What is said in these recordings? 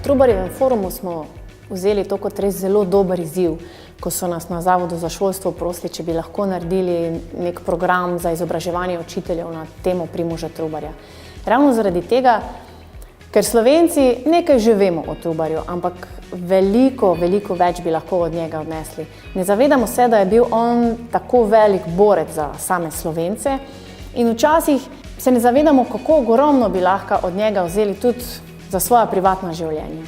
Trubarjevem forumu smo vzeli to kot res zelo dober izziv, ko so nas na Zavodu za šolstvo prosili, če bi lahko naredili nek program za izobraževanje učiteljev na temo Primoža Trubarja. Ravno zaradi tega, ker Slovenci nekaj že vemo o Trubarju, ampak veliko več bi lahko od njega odnesli. Ne zavedamo se, da je bil on tako velik borec za same Slovence in včasih se ne zavedamo, kako ogromno bi lahko od njega vzeli tudi za svoja privatna življenja.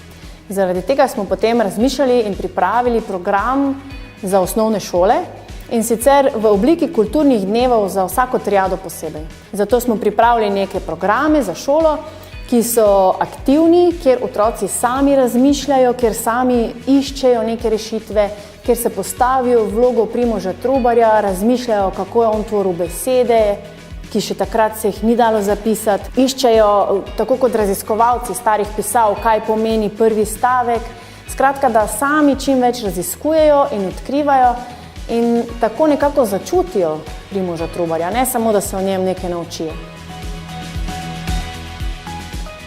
Zaradi tega smo potem razmišljali in pripravili program za osnovne šole, in sicer v obliki kulturnih dnevov za vsako triado posebej. Zato smo pripravili neke programe za šolo, ki so aktivni, kjer otroci sami razmišljajo, kjer sami iščejo neke rešitve, kjer se postavijo v vlogo Primoža Trubarja, razmišljajo, kako je on tvoril besede, ki še takrat se jih ni dalo zapisati. Iščejo, tako kot raziskovalci starih pisav, kaj pomeni prvi stavek. Skratka, da sami čim več raziskujejo in odkrivajo in tako nekako začutijo Primoža Trubarja, ne samo, da se o njem nekaj naučijo.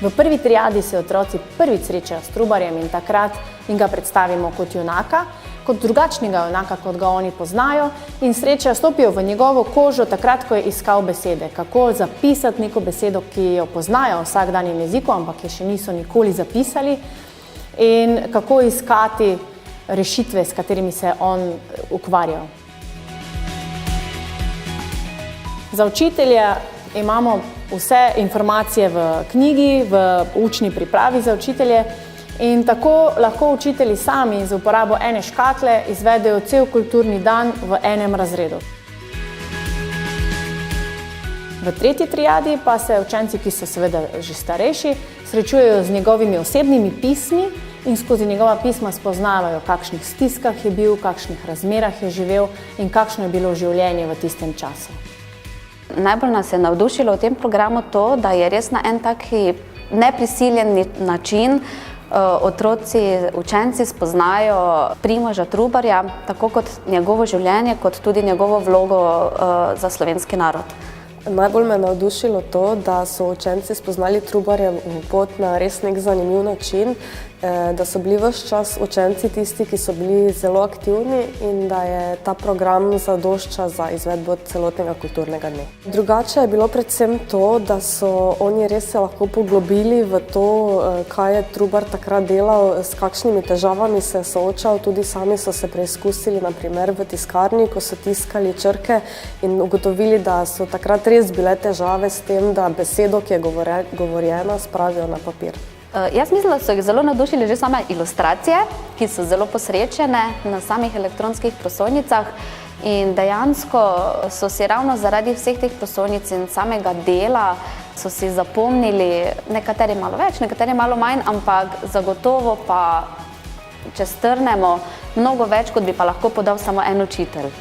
V prvi triadi se otroci prvič srečajo s Trubarjem in takrat jim ga predstavimo kot junaka, kot drugačnega junaka, kot ga oni poznajo, in srečajo, stopijo v njegovo kožo takrat, ko je iskal besede. Kako zapisati neko besedo, ki jo poznajo v vsakdanjem jeziku, ampak je še niso nikoli zapisali, in kako iskati rešitve, s katerimi se on ukvarjal. Za učitelja imamo vse informacije v knjigi, v učni pripravi za učitelje in tako lahko učitelji sami z uporabo ene škatle izvedejo cel kulturni dan v enem razredu. V tretji triadi pa se učenci, ki so seveda že starejši, srečujejo z njegovimi osebnimi pismi in skozi njegova pisma spoznavajo, v kakšnih stiskah je bil, v kakšnih razmerah je živel in kakšno je bilo življenje v tistem času. Najbolj nas je navdušilo v tem programu to, da je res na en taki neprisiljen način otroci, učenci spoznajo Primoža Trubarja, tako kot njegovo življenje, kot tudi njegovo vlogo za slovenski narod. Najbolj me je navdušilo to, da so učenci spoznali Trubarjev pot na res nek zanimiv način, da so bili ves čas učenci tisti, ki so bili zelo aktivni in da je ta program zadošča za izvedbo celotnega kulturnega dne. Drugače je bilo predvsem to, da so oni res se lahko poglobili v to, kaj je Trubar takrat delal, s kakšnimi težavami se je soočal, tudi sami so se preizkusili, na primer v tiskarni, ko so tiskali črke in ugotovili, da so takrat res bile težave s tem, da besedo, ki je govorjena, spravijo na papir. Jaz mislim, da so jih zelo navdušili že same ilustracije, ki so zelo posrečene na samih elektronskih prosojnicah in dejansko so si ravno zaradi vseh teh prosojnic in samega dela so si zapomnili, nekateri malo več, nekateri malo manj, ampak zagotovo pa, če strnemo, mnogo več, kot bi pa lahko podal samo en učitelj.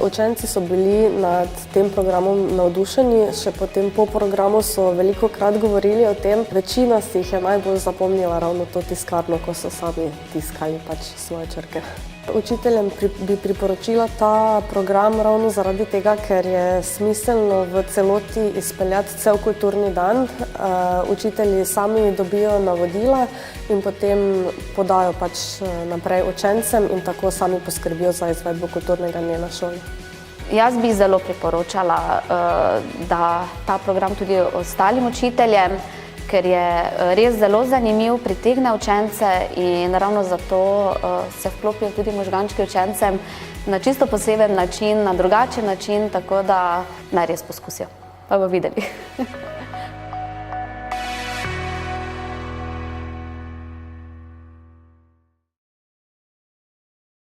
Učenci so bili nad tem programom navdušeni, še potem po programu so velikokrat govorili o tem. Večina si jih je najbolj zapomnila ravno to tiskarno, ko so sami tiskali svoje črke. Učiteljem bi priporočila ta program ravno zaradi tega, ker je smiselno v celoti izpeljati cel kulturni dan. Učitelji sami dobijo navodila in potem podajo naprej učencem in tako sami poskrbijo za izvedbo kulturnega dne na šoli. Jaz bi zelo priporočala, da ta program tudi ostalim učiteljem, ker je res zelo zanimiv, pritegne učence in ravno zato se vklopijo tudi možgančki učencem na čisto poseben način, na drugačen način, tako da naj res poskusijo. Pa bomo videli.